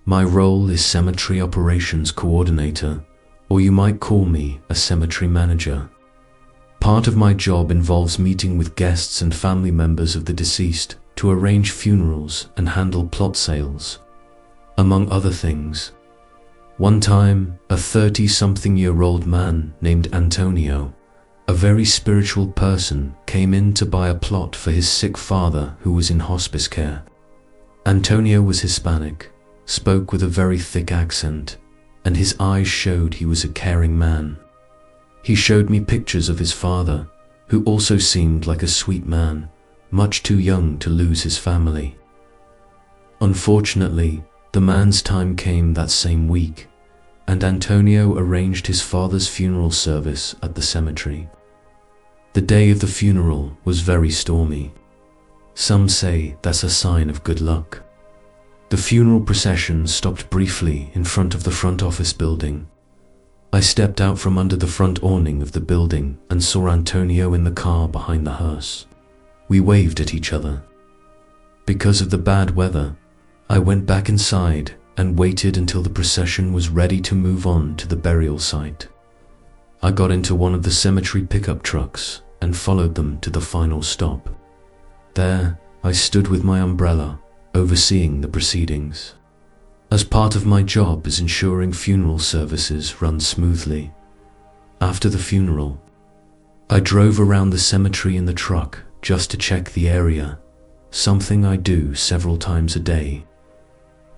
My role is cemetery operations coordinator, or you might call me a cemetery manager. Part of my job involves meeting with guests and family members of the deceased to arrange funerals and handle plot sales, among other things. One time, a 30-something-year-old man named Antonio, a very spiritual person, came in to buy a plot for his sick father who was in hospice care. Antonio was Hispanic, spoke with a very thick accent, and his eyes showed he was a caring man. He showed me pictures of his father, who also seemed like a sweet man, much too young to lose his family. Unfortunately, the man's time came that same week, and Antonio arranged his father's funeral service at the cemetery. The day of the funeral was very stormy. Some say that's a sign of good luck. The funeral procession stopped briefly in front of the front office building. I stepped out from under the front awning of the building and saw Antonio in the car behind the hearse. We waved at each other. Because of the bad weather, I went back inside and waited until the procession was ready to move on to the burial site. I got into one of the cemetery pickup trucks and followed them to the final stop. There, I stood with my umbrella, overseeing the proceedings. As part of my job is ensuring funeral services run smoothly. After the funeral, I drove around the cemetery in the truck just to check the area, something I do several times a day.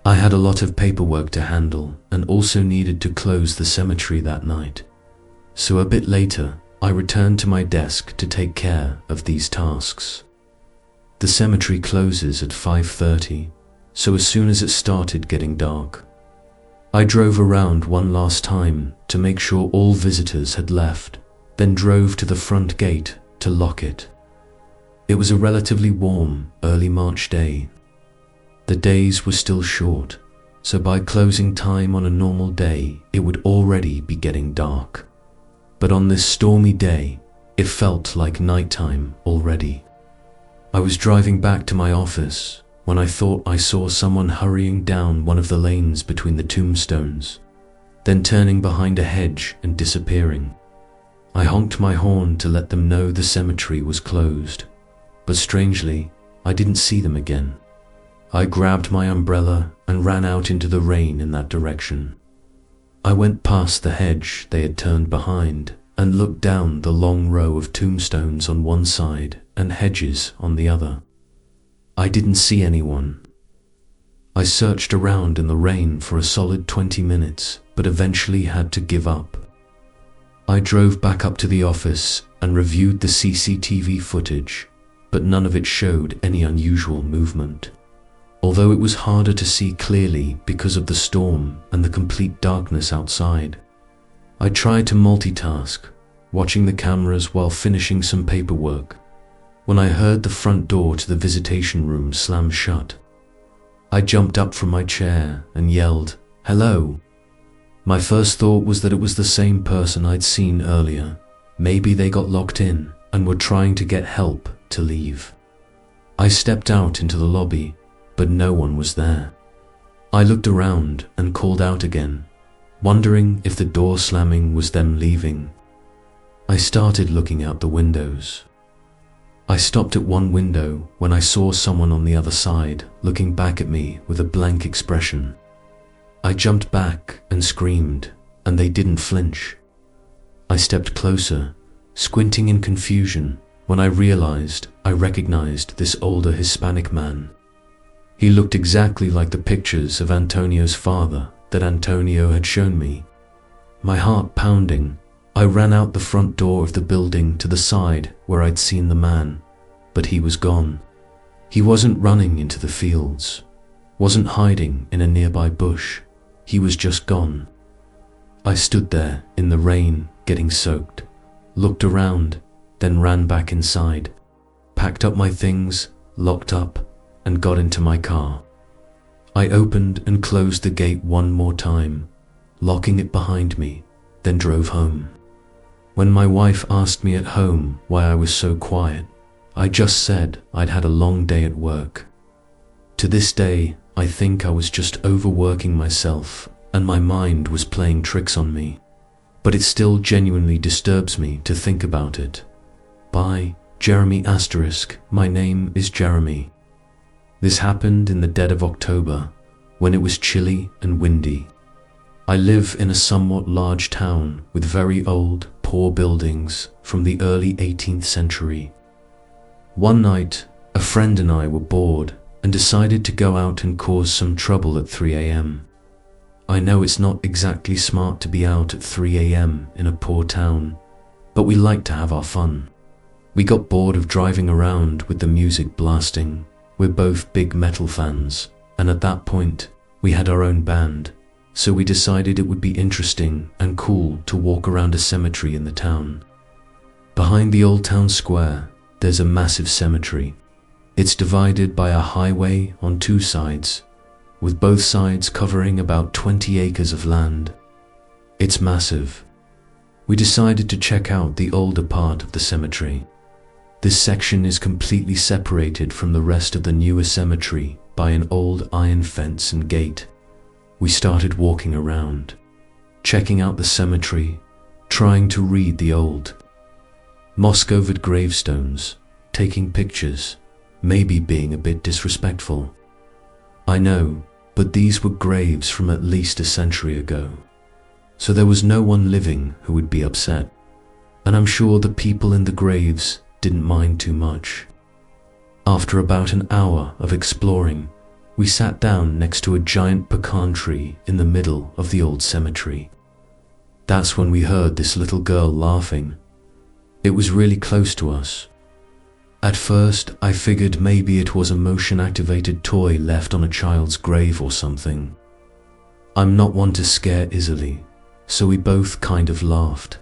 I had a lot of paperwork to handle and also needed to close the cemetery that night. So a bit later, I returned to my desk to take care of these tasks. The cemetery closes at 5:30, so as soon as it started getting dark, I drove around one last time to make sure all visitors had left, then drove to the front gate to lock it. It was a relatively warm, early March day. The days were still short, so by closing time on a normal day, it would already be getting dark. But on this stormy day, it felt like nighttime already. I was driving back to my office when I thought I saw someone hurrying down one of the lanes between the tombstones, then turning behind a hedge and disappearing. I honked my horn to let them know the cemetery was closed, but strangely, I didn't see them again. I grabbed my umbrella and ran out into the rain in that direction. I went past the hedge they had turned behind and looked down the long row of tombstones on one side and hedges on the other. I didn't see anyone. I searched around in the rain for a solid 20 minutes, but eventually had to give up. I drove back up to the office and reviewed the CCTV footage, but none of it showed any unusual movement. Although it was harder to see clearly because of the storm and the complete darkness outside. I tried to multitask, watching the cameras while finishing some paperwork, when I heard the front door to the visitation room slam shut. I jumped up from my chair and yelled, "Hello!" My first thought was that it was the same person I'd seen earlier. Maybe they got locked in and were trying to get help to leave. I stepped out into the lobby, but no one was there. I looked around and called out again, wondering if the door slamming was them leaving. I started looking out the windows. I stopped at one window when I saw someone on the other side looking back at me with a blank expression. I jumped back and screamed, and they didn't flinch. I stepped closer, squinting in confusion, when I realized I recognized this older Hispanic man. He looked exactly like the pictures of Antonio's father that Antonio had shown me. My heart pounding, I ran out the front door of the building to the side where I'd seen the man, but he was gone. He wasn't running into the fields, wasn't hiding in a nearby bush. He was just gone. I stood there in the rain, getting soaked, looked around, then ran back inside, packed up my things, locked up, and got into my car. I opened and closed the gate one more time, locking it behind me, then drove home. When my wife asked me at home why I was so quiet, I just said I'd had a long day at work. To this day, I think I was just overworking myself and my mind was playing tricks on me, but it still genuinely disturbs me to think about it. By Jeremy *, my name is Jeremy. This happened in the dead of October, when it was chilly and windy. I live in a somewhat large town with very old, poor buildings from the early 18th century. One night, a friend and I were bored and decided to go out and cause some trouble at 3 a.m. I know it's not exactly smart to be out at 3 a.m. in a poor town, but we like to have our fun. We got bored of driving around with the music blasting. We're both big metal fans, and at that point, we had our own band, so we decided it would be interesting and cool to walk around a cemetery in the town. Behind the old town square, there's a massive cemetery. It's divided by a highway on two sides, with both sides covering about 20 acres of land. It's massive. We decided to check out the older part of the cemetery. This section is completely separated from the rest of the newer cemetery by an old iron fence and gate. We started walking around, checking out the cemetery, trying to read the old moss-covered gravestones, taking pictures, maybe being a bit disrespectful. I know, but these were graves from at least a century ago, so there was no one living who would be upset, and I'm sure the people in the graves didn't mind too much. After about an hour of exploring, we sat down next to a giant pecan tree in the middle of the old cemetery. That's when we heard this little girl laughing. It was really close to us. At first, I figured maybe it was a motion-activated toy left on a child's grave or something. I'm not one to scare easily, so we both kind of laughed,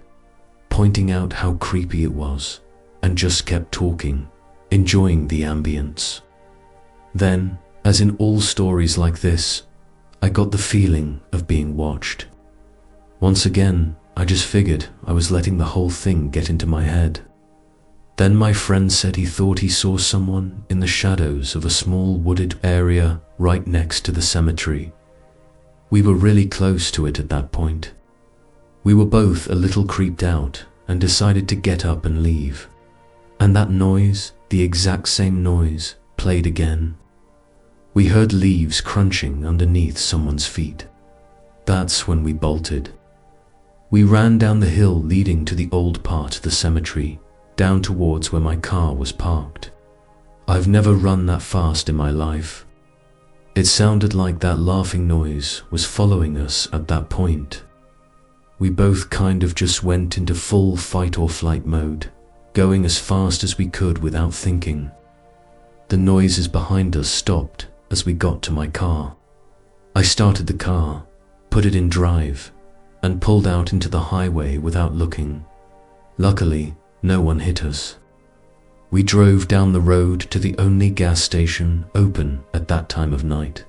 pointing out how creepy it was, and just kept talking, enjoying the ambience. Then, as in all stories like this, I got the feeling of being watched. Once again, I just figured I was letting the whole thing get into my head. Then my friend said he thought he saw someone in the shadows of a small wooded area right next to the cemetery. We were really close to it at that point. We were both a little creeped out and decided to get up and leave. And that noise, the exact same noise, played again. We heard leaves crunching underneath someone's feet. That's when we bolted. We ran down the hill leading to the old part of the cemetery, down towards where my car was parked. I've never run that fast in my life. It sounded like that laughing noise was following us at that point. We both kind of just went into full fight or flight mode, going as fast as we could without thinking. The noises behind us stopped as we got to my car. I started the car, put it in drive, and pulled out into the highway without looking. Luckily, no one hit us. We drove down the road to the only gas station open at that time of night.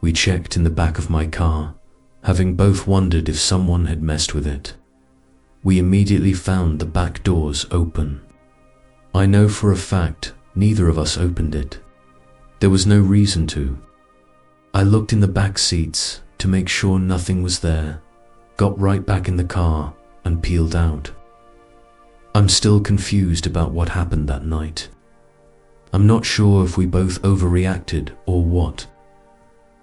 We checked in the back of my car, having both wondered if someone had messed with it. We immediately found the back doors open. I know for a fact neither of us opened it. There was no reason to. I looked in the back seats to make sure nothing was there, got right back in the car, and peeled out. I'm still confused about what happened that night. I'm not sure if we both overreacted or what.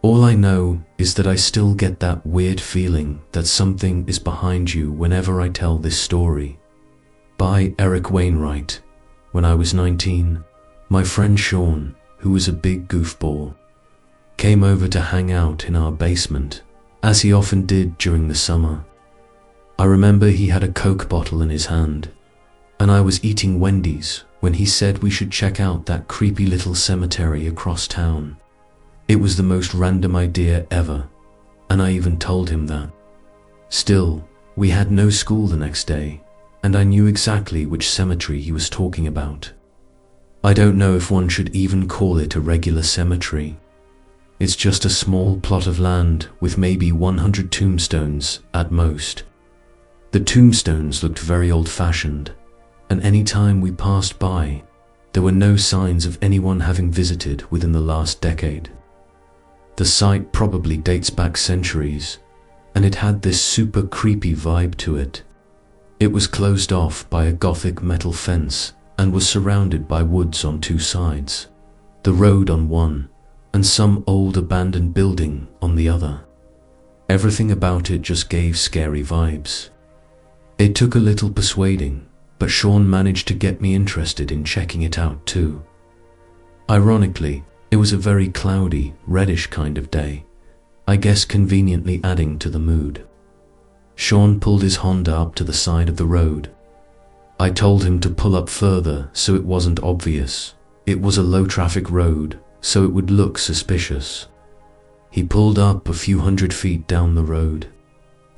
All I know is that I still get that weird feeling that something is behind you whenever I tell this story. By Eric Wainwright. When I was 19, my friend Sean, who was a big goofball, came over to hang out in our basement, as he often did during the summer. I remember he had a Coke bottle in his hand, and I was eating Wendy's when he said we should check out that creepy little cemetery across town. It was the most random idea ever, and I even told him that. Still, we had no school the next day, and I knew exactly which cemetery he was talking about. I don't know if one should even call it a regular cemetery. It's just a small plot of land with maybe 100 tombstones at most. The tombstones looked very old-fashioned, and any time we passed by, there were no signs of anyone having visited within the last decade. The site probably dates back centuries, and it had this super creepy vibe to it. It was closed off by a Gothic metal fence and was surrounded by woods on two sides, the road on one, and some old abandoned building on the other. Everything about it just gave scary vibes. It took a little persuading, but Sean managed to get me interested in checking it out too. Ironically, it was a very cloudy, reddish kind of day, I guess conveniently adding to the mood. Sean pulled his Honda up to the side of the road. I told him to pull up further so it wasn't obvious. It was a low-traffic road, so it would look suspicious. He pulled up a few hundred feet down the road,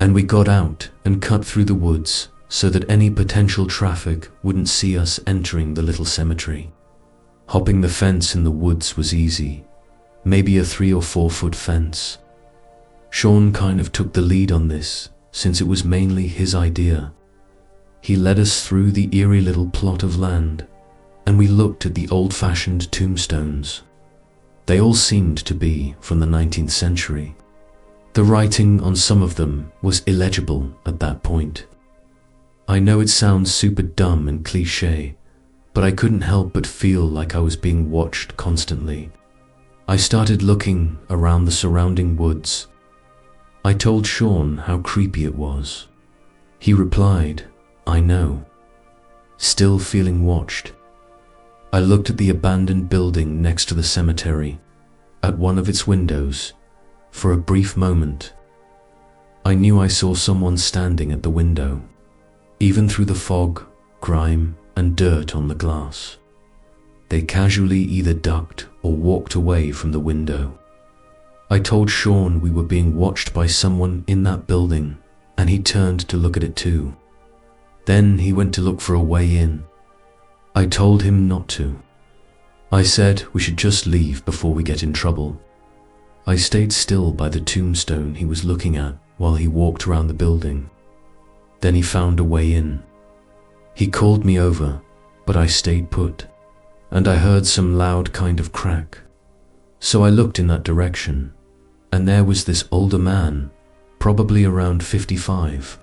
and we got out and cut through the woods so that any potential traffic wouldn't see us entering the little cemetery. Hopping the fence in the woods was easy, maybe a 3 or 4 foot fence. Sean kind of took the lead on this, since it was mainly his idea. He led us through the eerie little plot of land, and we looked at the old-fashioned tombstones. They all seemed to be from the 19th century. The writing on some of them was illegible at that point. I know it sounds super dumb and cliché, but I couldn't help but feel like I was being watched constantly. I started looking around the surrounding woods. I told Sean how creepy it was. He replied, "I know," still feeling watched. I looked at the abandoned building next to the cemetery, at one of its windows. For a brief moment, I knew I saw someone standing at the window, even through the fog, grime, and dirt on the glass. They casually either ducked or walked away from the window. I told Sean we were being watched by someone in that building, and he turned to look at it too. Then he went to look for a way in. I told him not to. I said we should just leave before we get in trouble. I stayed still by the tombstone he was looking at while he walked around the building. Then he found a way in. He called me over, but I stayed put, and I heard some loud kind of crack. So I looked in that direction, and there was this older man, probably around 55,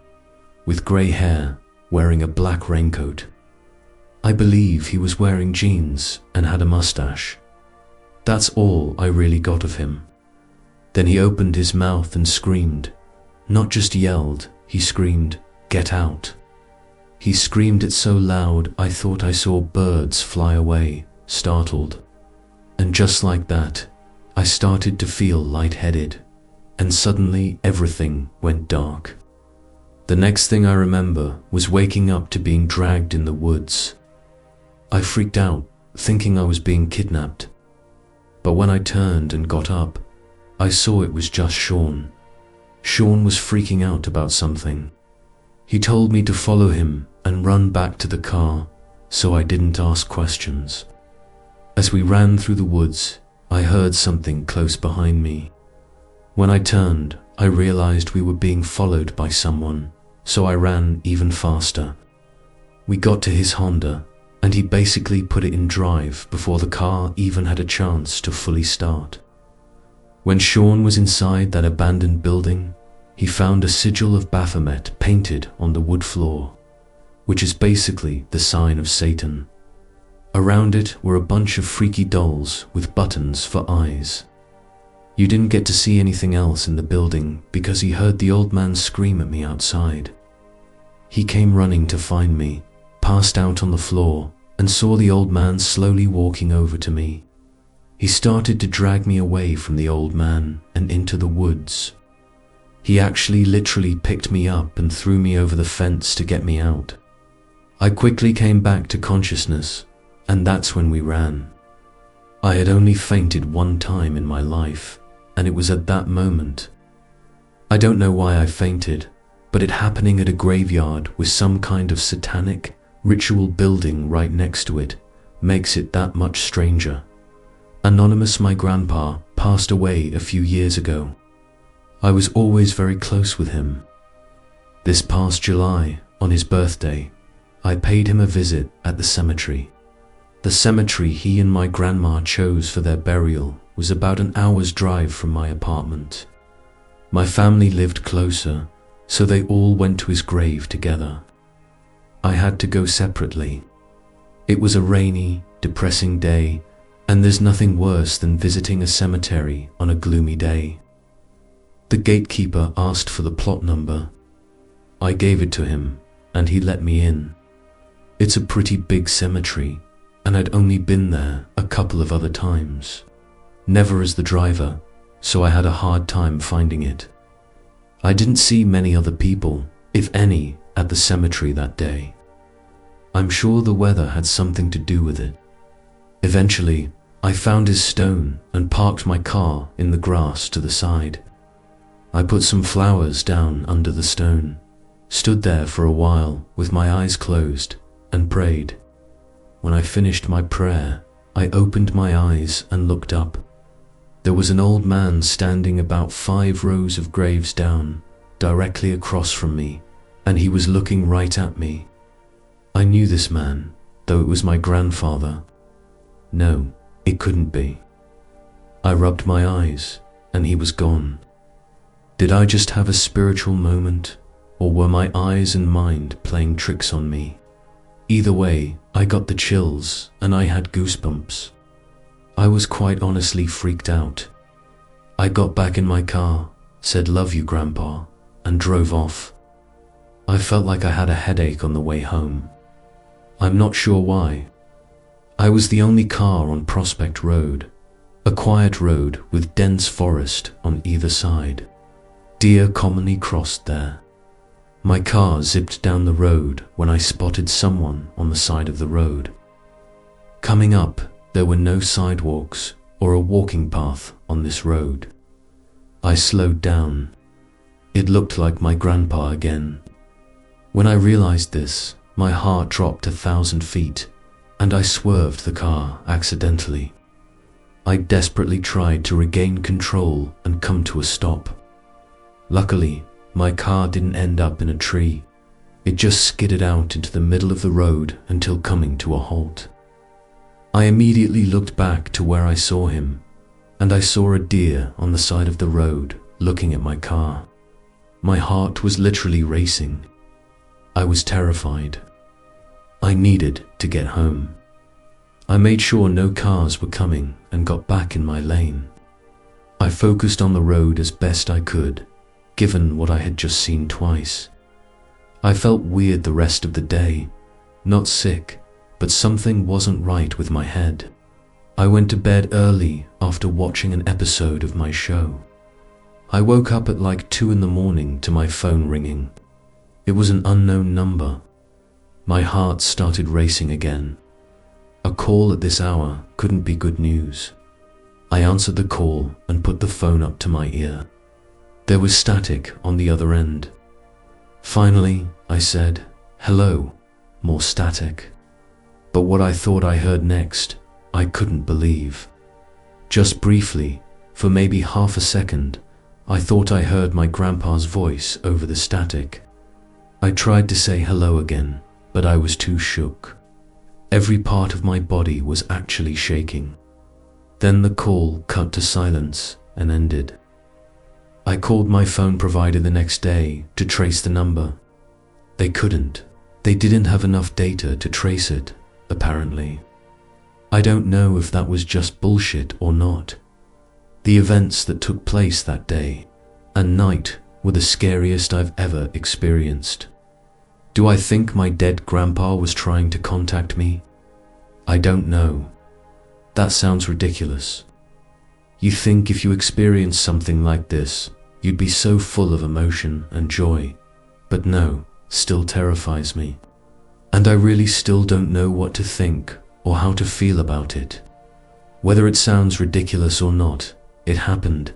with grey hair, wearing a black raincoat. I believe he was wearing jeans and had a mustache. That's all I really got of him. Then he opened his mouth and screamed. Not just yelled, he screamed, "Get out." He screamed it so loud I thought I saw birds fly away, startled. And just like that, I started to feel lightheaded, and suddenly everything went dark. The next thing I remember was waking up to being dragged in the woods. I freaked out, thinking I was being kidnapped. But when I turned and got up, I saw it was just Sean. Sean was freaking out about something. He told me to follow him and run back to the car, so I didn't ask questions. As we ran through the woods, I heard something close behind me. When I turned, I realized we were being followed by someone, so I ran even faster. We got to his Honda, and he basically put it in drive before the car even had a chance to fully start. When Sean was inside that abandoned building, he found a sigil of Baphomet painted on the wood floor, which is basically the sign of Satan. Around it were a bunch of freaky dolls with buttons for eyes. You didn't get to see anything else in the building because he heard the old man scream at me outside. He came running to find me, passed out on the floor, and saw the old man slowly walking over to me. He started to drag me away from the old man and into the woods. He actually literally picked me up and threw me over the fence to get me out. I quickly came back to consciousness, and that's when we ran. I had only fainted one time in my life, and it was at that moment. I don't know why I fainted, but it happening at a graveyard with some kind of satanic, ritual building right next to it makes it that much stranger. Anonymous, my grandpa, passed away a few years ago. I was always very close with him. This past July, on his birthday, I paid him a visit at the cemetery. The cemetery he and my grandma chose for their burial was was about an hour's drive from my apartment. My family lived closer, so they all went to his grave together. I had to go separately. It was a rainy, depressing day, and there's nothing worse than visiting a cemetery on a gloomy day. The gatekeeper asked for the plot number. I gave it to him, and he let me in. It's a pretty big cemetery, and I'd only been there a couple of other times. Never as the driver, so I had a hard time finding it. I didn't see many other people, if any, at the cemetery that day. I'm sure the weather had something to do with it. Eventually, I found his stone and parked my car in the grass to the side. I put some flowers down under the stone, stood there for a while with my eyes closed, and prayed. When I finished my prayer, I opened my eyes and looked up. There was an old man standing about 5 rows of graves down, directly across from me, and he was looking right at me. I knew this man, though it was my grandfather. No, it couldn't be. I rubbed my eyes, and he was gone. Did I just have a spiritual moment, or were my eyes and mind playing tricks on me? Either way, I got the chills, and I had goosebumps. I was quite honestly freaked out. I got back in my car, said "Love you, Grandpa," and drove off. I felt like I had a headache on the way home. I'm not sure why. I was the only car on Prospect Road, a quiet road with dense forest on either side. Deer commonly crossed there. My car zipped down the road when I spotted someone on the side of the road. Coming up, there were no sidewalks or a walking path on this road. I slowed down. It looked like my grandpa again. When I realized this, my heart dropped 1,000 feet, and I swerved the car accidentally. I desperately tried to regain control and come to a stop. Luckily, my car didn't end up in a tree. It just skidded out into the middle of the road until coming to a halt. I immediately looked back to where I saw him, and I saw a deer on the side of the road looking at my car. My heart was literally racing. I was terrified. I needed to get home. I made sure no cars were coming and got back in my lane. I focused on the road as best I could, given what I had just seen twice. I felt weird the rest of the day, not sick, but something wasn't right with my head. I went to bed early after watching an episode of my show. I woke up at like 2 a.m. to my phone ringing. It was an unknown number. My heart started racing again. A call at this hour couldn't be good news. I answered the call and put the phone up to my ear. There was static on the other end. Finally, I said, "Hello," more static. But what I thought I heard next, I couldn't believe. Just briefly, for maybe half a second, I thought I heard my grandpa's voice over the static. I tried to say hello again, but I was too shook. Every part of my body was actually shaking. Then the call cut to silence and ended. I called my phone provider the next day to trace the number. They couldn't. They didn't have enough data to trace it, apparently. I don't know if that was just bullshit or not. The events that took place that day and night were the scariest I've ever experienced. Do I think my dead grandpa was trying to contact me? I don't know. That sounds ridiculous. You think if you experience something like this, you'd be so full of emotion and joy, but no, still terrifies me. And I really still don't know what to think or how to feel about it. Whether it sounds ridiculous or not, it happened.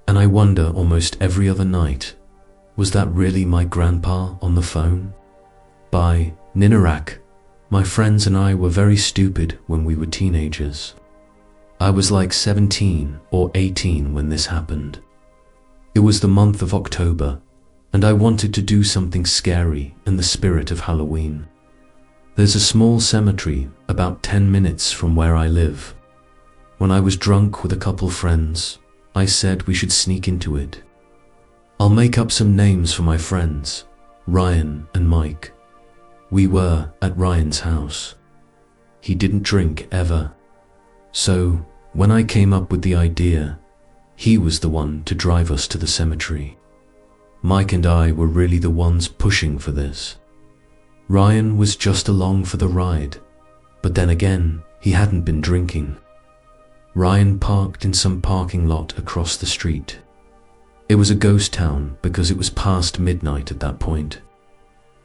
And I wonder almost every other night, was that really my grandpa on the phone? By Ninarak, my friends and I were very stupid when we were teenagers. I was like 17 or 18 when this happened. It was the month of October, and I wanted to do something scary in the spirit of Halloween. There's a small cemetery about 10 minutes from where I live. When I was drunk with a couple friends, I said we should sneak into it. I'll make up some names for my friends, Ryan and Mike. We were at Ryan's house. He didn't drink ever. So, when I came up with the idea, he was the one to drive us to the cemetery. Mike and I were really the ones pushing for this. Ryan was just along for the ride, but then again, he hadn't been drinking. Ryan parked in some parking lot across the street. It was a ghost town because it was past midnight at that point.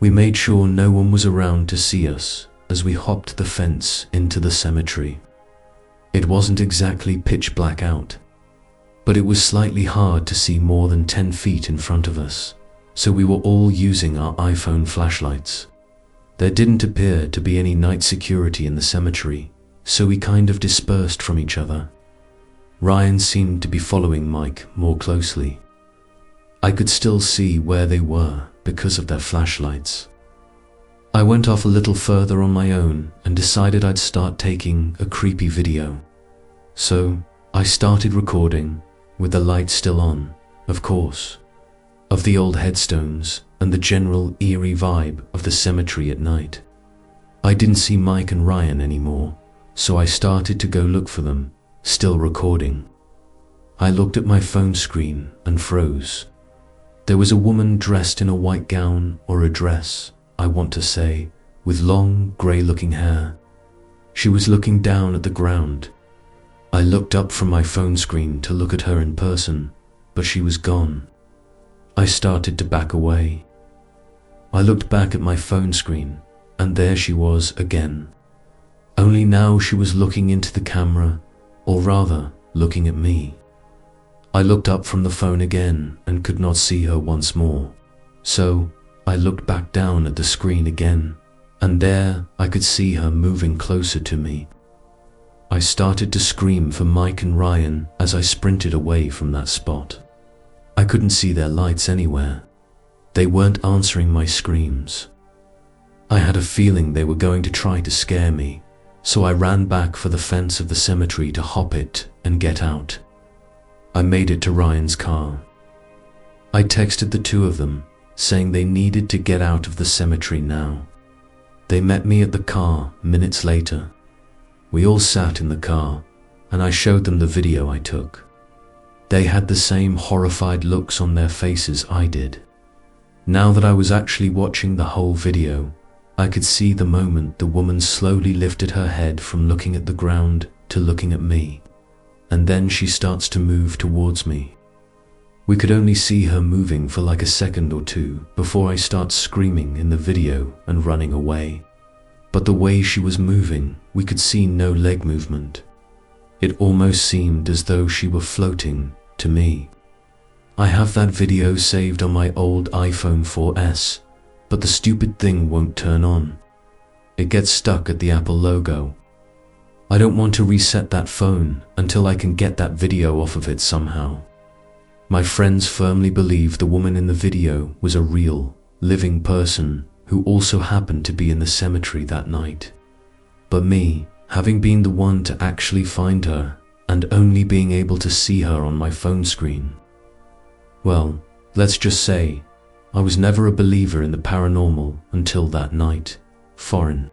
We made sure no one was around to see us as we hopped the fence into the cemetery. It wasn't exactly pitch black out, but it was slightly hard to see more than 10 feet in front of us, so we were all using our iPhone flashlights. There didn't appear to be any night security in the cemetery, so we kind of dispersed from each other. Ryan seemed to be following Mike more closely. I could still see where they were because of their flashlights. I went off a little further on my own and decided I'd start taking a creepy video. So I started recording, with the light still on, of course, of the old headstones and the general eerie vibe of the cemetery at night. I didn't see Mike and Ryan anymore, so I started to go look for them, still recording. I looked at my phone screen and froze. There was a woman dressed in a white gown or a dress, I want to say, with long, grey-looking hair. She was looking down at the ground. I looked up from my phone screen to look at her in person, but she was gone. I started to back away. I looked back at my phone screen, and there she was again. Only now she was looking into the camera, or rather, looking at me. I looked up from the phone again and could not see her once more. So, I looked back down at the screen again, and there I could see her moving closer to me. I started to scream for Mike and Ryan as I sprinted away from that spot. I couldn't see their lights anywhere. They weren't answering my screams. I had a feeling they were going to try to scare me, so I ran back for the fence of the cemetery to hop it and get out. I made it to Ryan's car. I texted the two of them, saying they needed to get out of the cemetery now. They met me at the car minutes later. We all sat in the car, and I showed them the video I took. They had the same horrified looks on their faces I did. Now that I was actually watching the whole video, I could see the moment the woman slowly lifted her head from looking at the ground to looking at me, and then she starts to move towards me. We could only see her moving for like a second or two before I start screaming in the video and running away. But the way she was moving, we could see no leg movement. It almost seemed as though she were floating to me. I have that video saved on my old iPhone 4S, but the stupid thing won't turn on. It gets stuck at the Apple logo. I don't want to reset that phone until I can get that video off of it somehow. My friends firmly believe the woman in the video was a real, living person who also happened to be in the cemetery that night. But me, having been the one to actually find her and only being able to see her on my phone screen, well, let's just say, I was never a believer in the paranormal until that night. Foreign.